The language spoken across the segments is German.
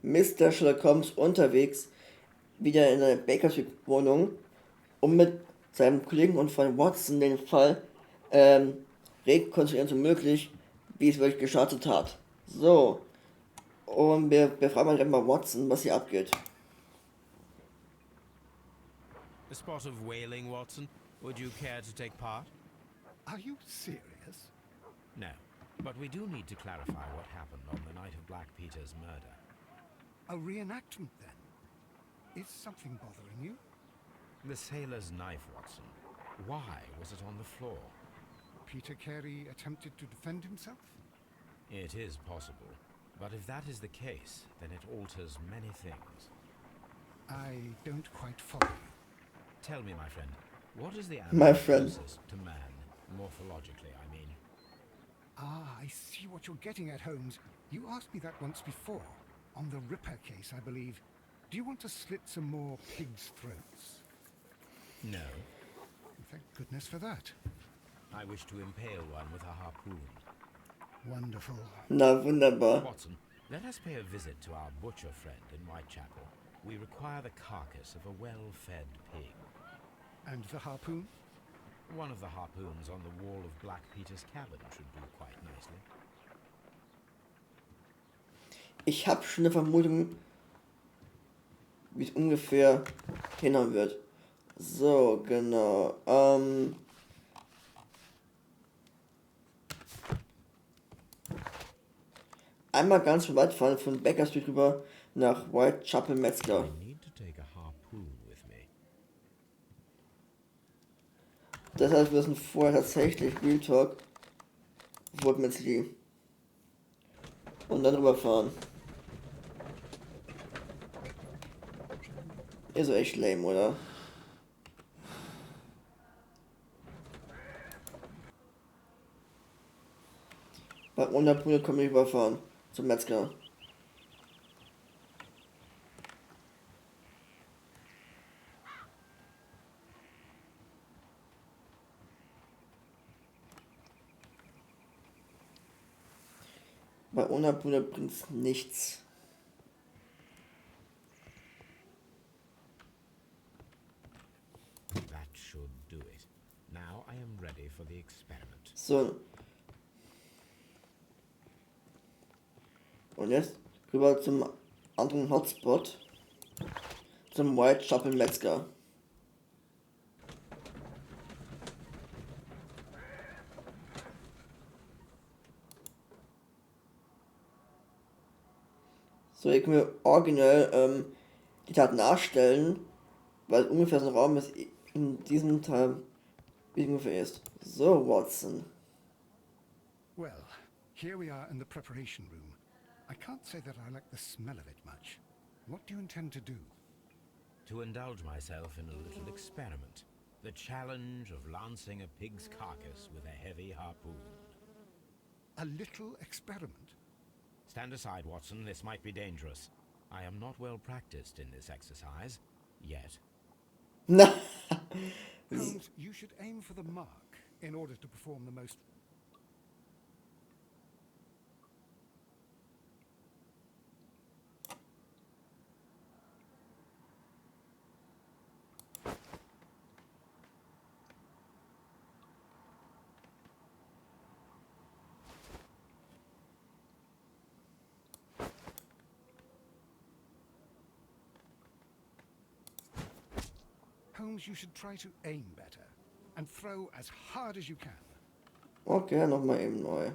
Mr. Sherlock Holmes unterwegs, wieder in seiner Baker Street Wohnung, um mit seinem Kollegen und Freund Watson den Fall rekonstruieren so möglich, wie es wirklich gestartet hat. So, und wir fragen mal direkt mal Watson, was hier abgeht. A spot of whaling, Watson. Would you care to take part? Are you serious? No, but we do need to clarify what happened on the night of Black Peter's murder. A reenactment, then? Is something bothering you? The sailor's knife, Watson. Why was it on the floor? Peter Carey attempted to defend himself? It is possible. But if that is the case, then it alters many things. I don't quite follow you. Tell me, my friend, what is the My animal friend. closest to man, morphologically, I mean? Ah, I see what you're getting at, Holmes. You asked me that once before. On the Ripper case, I believe. Do you want to slit some more pigs' throats? No. Thank goodness for that. I wish to impale one with a harpoon. Wonderful. Na, wunderbar. Watson, let us pay a visit to our butcher friend in Whitechapel. We require the carcass of a well-fed pig. And the harpoon? One of the harpoons on the wall of Black Peter's cabin should do quite nicely. Ich habe schon eine Vermutung, wie es ungefähr hinhauen wird. So, genau. Einmal ganz weit fahren von Baker Street rüber nach Whitechapel Metzger. I need to take a harpoon with me. Das heißt, wir müssen vorher tatsächlich Real Talk Wood Metzli und dann rüberfahren. Ist so echt lame, oder? Bei 100 Punkte können wir nicht überfahren. Zum Metzger. Bei 100 Punkte bringt es nichts. That should do it. Now I am ready for the experiment. So. Und jetzt rüber zum anderen Hotspot. Zum Whitechapel Metzger. So, hier können wir originell die Tat nachstellen, weil ungefähr so ein Raum ist in diesem Teil, wie es ungefähr ist. So, Watson. Well, here we are in the preparation room. I can't say that I like the smell of it much. What do you intend to do? To indulge myself in a little experiment. The challenge of lancing a pig's carcass with a heavy harpoon. A little experiment? Stand aside, Watson. This might be dangerous. I am not well practiced in this exercise. Yet. Na. Holmes, you should aim for the mark in order to perform the most... Holmes, you should try to aim better and throw as hard as you can. Okay, nochmal eben neu.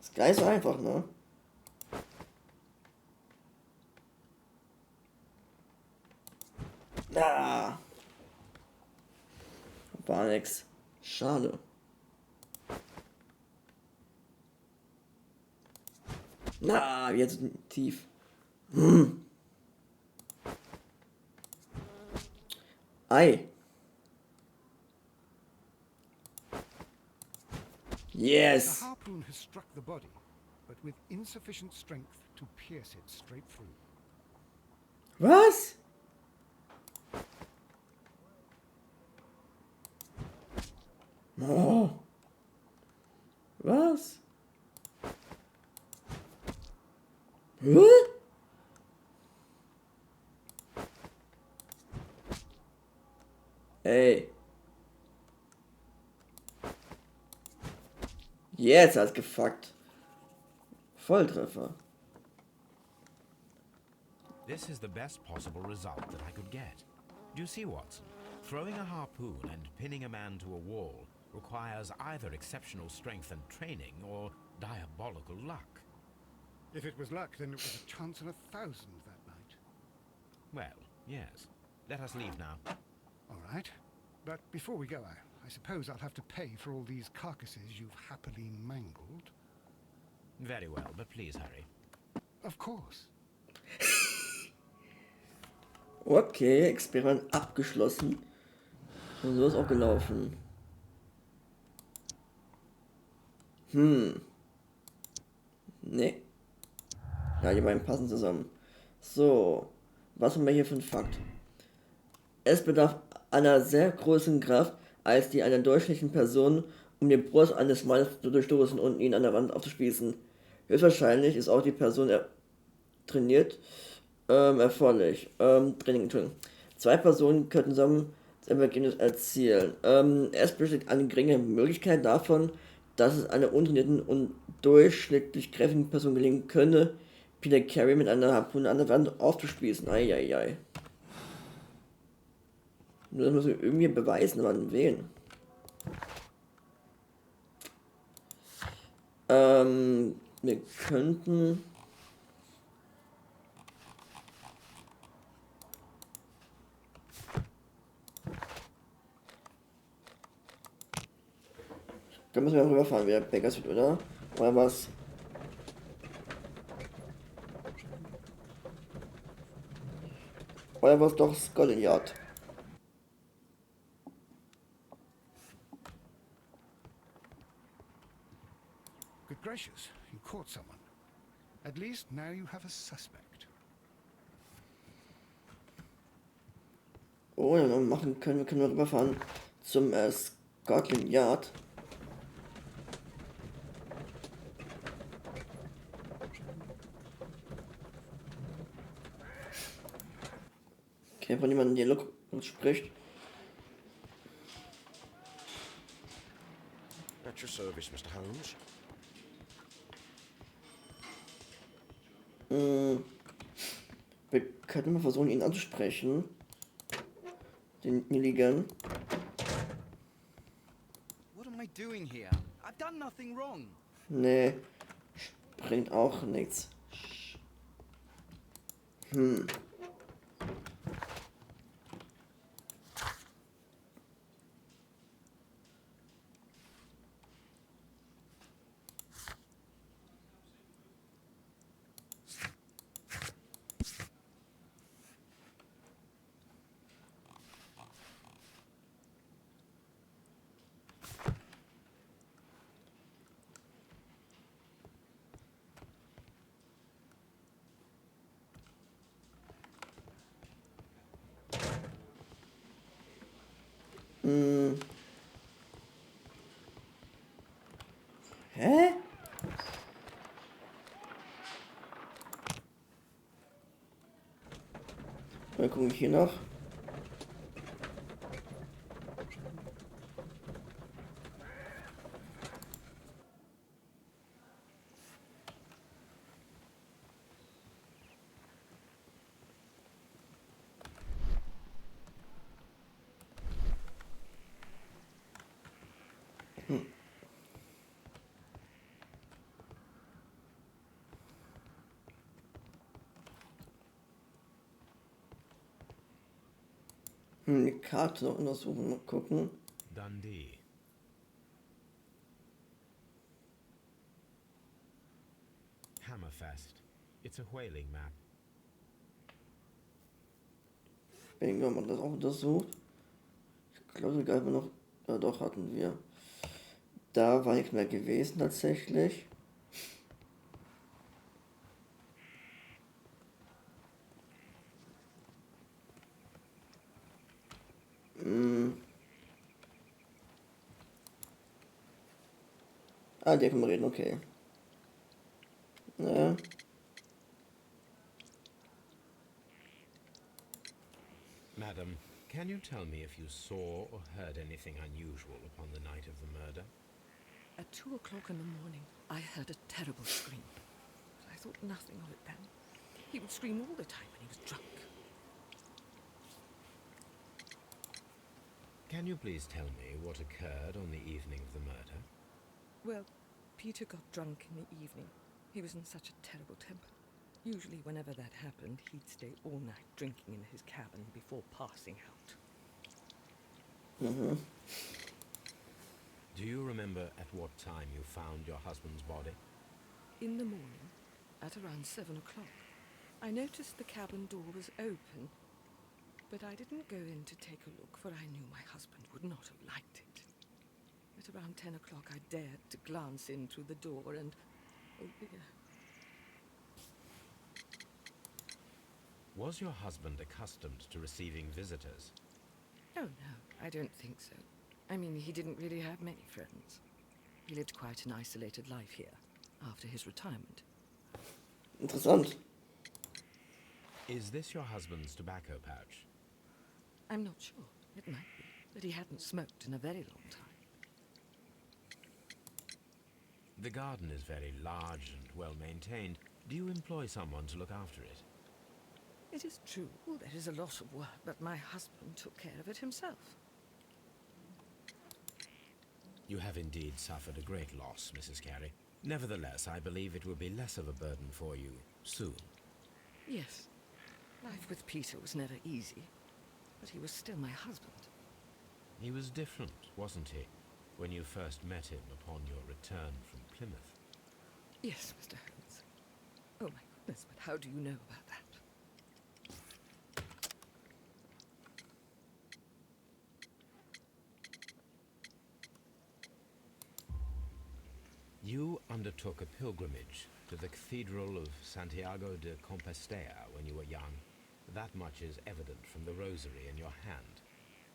Ist gar nicht so einfach, ne? Ah. War nix. Schade. Na, jetzt tief. Ei. Yes. The harpoon has struck the body, but with insufficient strength to pierce it straight through. Was? Oh. Was? Hä? Ey. Jetzt hat's gefuckt. Volltreffer. This is the best possible result that I could get. Do you see, Watson? Throwing a harpoon and pinning a man to a wall requires either exceptional strength and training or diabolical luck. If it was luck, then it was a chance in 1,000 that night. Well, yes. Let us leave now. All right. But before we go, I suppose I'll have to pay for all these carcasses you've happily mangled. Very well, but please hurry. Of course. Okay, Experiment abgeschlossen. Und so ist auch gelaufen. Nee. Ja, die beiden passen zusammen. So. Was haben wir hier für einen Fakt? Es bedarf einer sehr großen Kraft, als die einer durchschnittlichen Person, um die Brust eines Mannes zu durchstoßen und ihn an der Wand aufzuspießen. Höchstwahrscheinlich ist auch die Person trainiert, Training, Entschuldigung. Zwei Personen könnten zusammen das Ergebnis erzielen. Es besteht eine geringe Möglichkeit davon, dass es einer untrainierten und durchschnittlich kräftigen Person gelingen könne, Peter Carey mit einer Harpune an der Wand aufzuspießen. Eieiei. Nur das muss ich irgendwie beweisen, aber an wen? Wir könnten... Da müssen wir rüberfahren, wieder Bakersfield, oder? Oder was? Oder was doch Scotland Yard? Good gracious, you caught someone. At least now you have a suspect. Oh, ja, können wir rüberfahren zum Scotland Yard. Okay, von jemandem Dialog spricht. At your service, Mr. Holmes. Wir könnten mal versuchen, ihn anzusprechen. Den Milligan. What am I doing here? I've done nothing wrong. Nee, bringt auch nichts. Hä? Dann gucke ich hier noch. Die Karte noch untersuchen, mal gucken. Dundee. Hammerfest. It's a whaling map. Bingo, haben wir das auch untersucht. Ich glaube sogar wir noch. Ja, doch, hatten wir. Da war nichts mehr gewesen tatsächlich. Ah, der kann man reden, okay. Ja. Madam, can you tell me if you saw or heard anything unusual upon the night of the murder? At 2 o'clock in the morning, I heard a terrible scream. But I thought nothing of it then. He would scream all the time when he was drunk. Can you please tell me what occurred on the evening of the murder? Well, Peter got drunk in the evening. He was in such a terrible temper. Usually whenever that happened, he'd stay all night drinking in his cabin before passing out. Mhm. Do you remember at what time you found your husband's body? In the morning, at around 7 o'clock, I noticed the cabin door was open, but I didn't go in to take a look, for I knew my husband would not have liked it. At around 10 o'clock, I dared to glance in through the door and, oh dear. Was your husband accustomed to receiving visitors? Oh no, I don't think so. I mean, he didn't really have many friends. He lived quite an isolated life here, after his retirement. Interessant. Is this your husband's tobacco pouch? I'm not sure. It might be, but he hadn't smoked in a very long time. The garden is very large and well maintained. Do you employ someone to look after it? It is true, there is a lot of work, but my husband took care of it himself. You have indeed suffered a great loss, Mrs. Carey. Nevertheless, I believe it will be less of a burden for you soon. Yes, life with Peter was never easy, but he was still my husband. He was different, wasn't he, when you first met him upon your return from Plymouth? Yes, Mr. Holmes. Oh my goodness, but how do you know about that? You undertook a pilgrimage to the Cathedral of Santiago de Compostela when you were young. That much is evident from the rosary in your hand.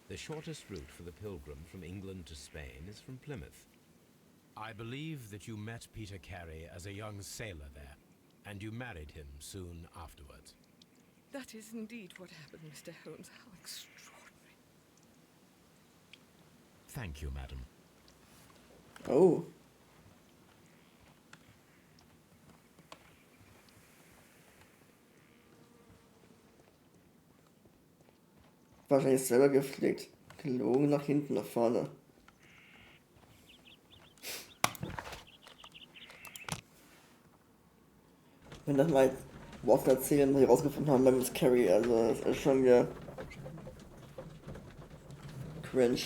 The shortest route for the pilgrim from England to Spain is from Plymouth. I believe that you met Peter Carey as a young sailor there, and you married him soon afterwards. That is indeed what happened, Mr. Holmes. How extraordinary. Thank you, madam. Oh. Wahrscheinlich selber gepflegt. Gelogen nach hinten, nach vorne. Wenn das mal Wort erzählen, was wir rausgefunden haben bei Miss Carey, also das ist schon wieder cringe.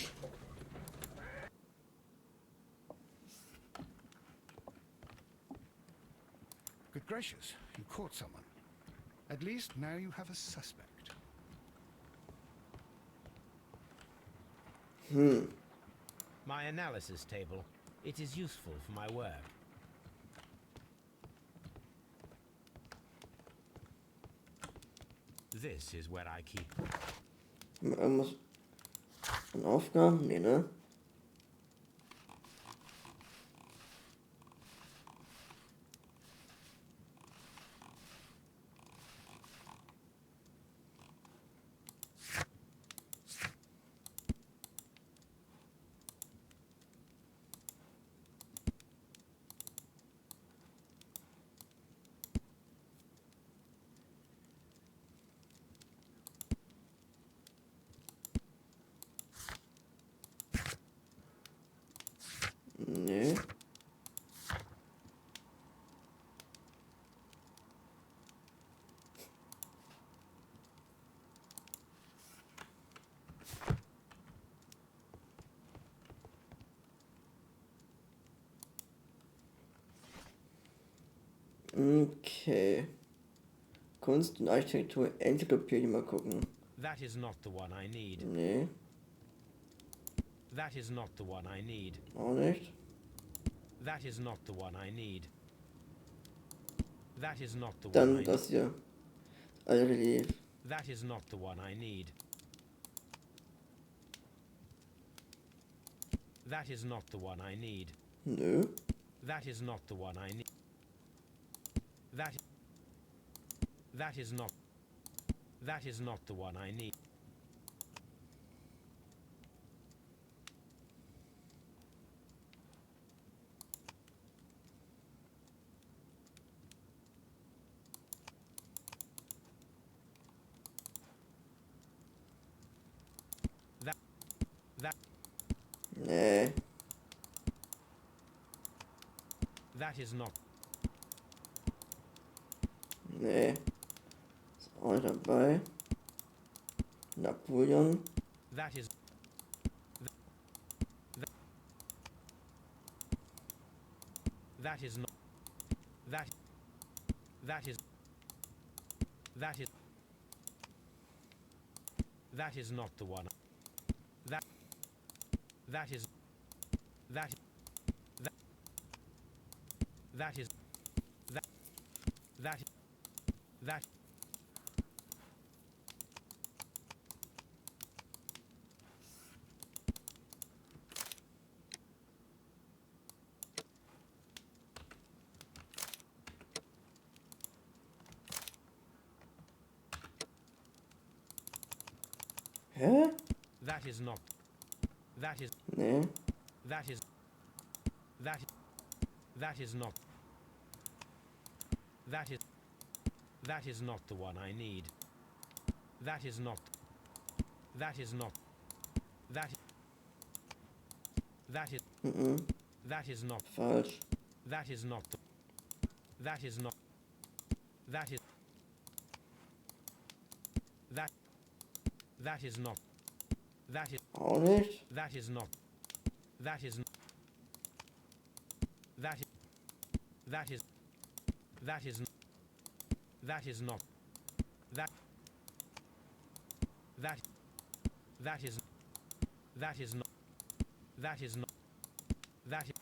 Good gracious, you caught someone. At least now you have a suspect. My analysis table. It is useful for my work. This is where I keep... Irgendwas an Aufgaben? Nee, ne? Nee. Okay. Kunst und Architektur Enzyklopädie mal gucken. That is not the one I need. Nee, That is not the one I need. auch nicht. That is not the one I need. That is not the one I Dann need. das hier. Relief. That is not the one I need. That is not the one I need. Nö. That is not the one I need. That is not the one I need. Nee. That is not. Nee. Ist auch nicht dabei. Napoleon. That is. That is not. That is. That is not the one. That is. That is. That is. Hä? That is not. That is. Nee. That is. That is not. That is not the one I need. That is not. That is not. That is that is not. Falsch. That is not. That is not. That is. That is not. That is. Auch nicht. That is not. That is. That is. That is. That is. That is not. That. That. That is. That is not. That is not. That is.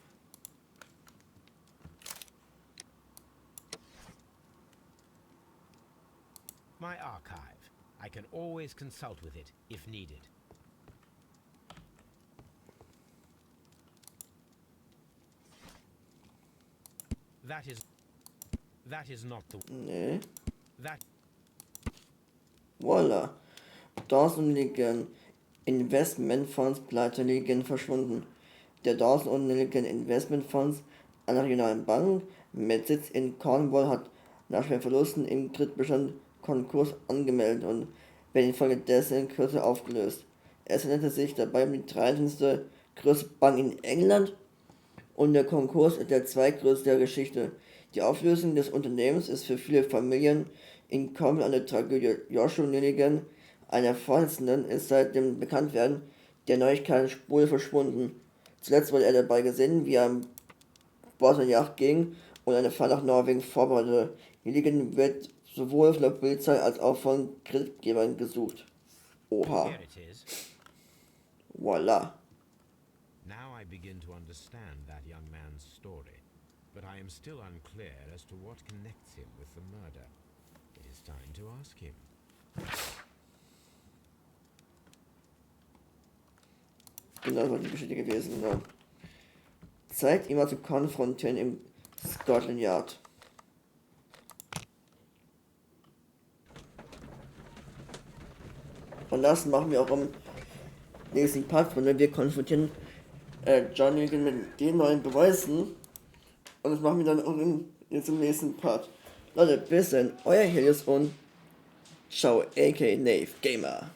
My archive. I can always consult with it if needed. That is not the. Nee. That. Voila. Dawson liegen Investmentfonds pleite liegen verschwunden. Der Dawson liegen Investmentfonds, einer regionalen Bank mit Sitz in Cornwall, hat nach schweren Verlusten im Drittbestand Konkurs angemeldet und wird infolgedessen in Kürze aufgelöst. Es handelte sich dabei um die 13. größte Bank in England und der Konkurs ist der zweitgrößte der Geschichte. Die Auflösung des Unternehmens ist für viele Familien in Cornwall eine Tragödie. Joshua Milligan, einer Vorsitzenden, ist seit dem Bekanntwerden der Neuigkeiten spurlos verschwunden. Zuletzt wurde er dabei gesehen, wie er an Bord einer Yacht ging und eine Fahrt nach Norwegen vorbereitete. Milligan wird sowohl von der Polizei als auch von Kreditgebern gesucht. Oha. Here it is. Voila. Now I begin to understand that young man's story, but I am still unclear as to what connects him with the murder. It is time to ask him. Genau, das war die Geschichte gewesen. Ja. Zeit, ihn mal zu konfrontieren im Scotland Yard. Und das machen wir auch im nächsten Part, von dem wir konfrontieren John Milligan mit den neuen Beweisen. Und das machen wir dann auch jetzt im nächsten Part. Leute, bis dann, euer Helios und ciao, aka Nave Gamer.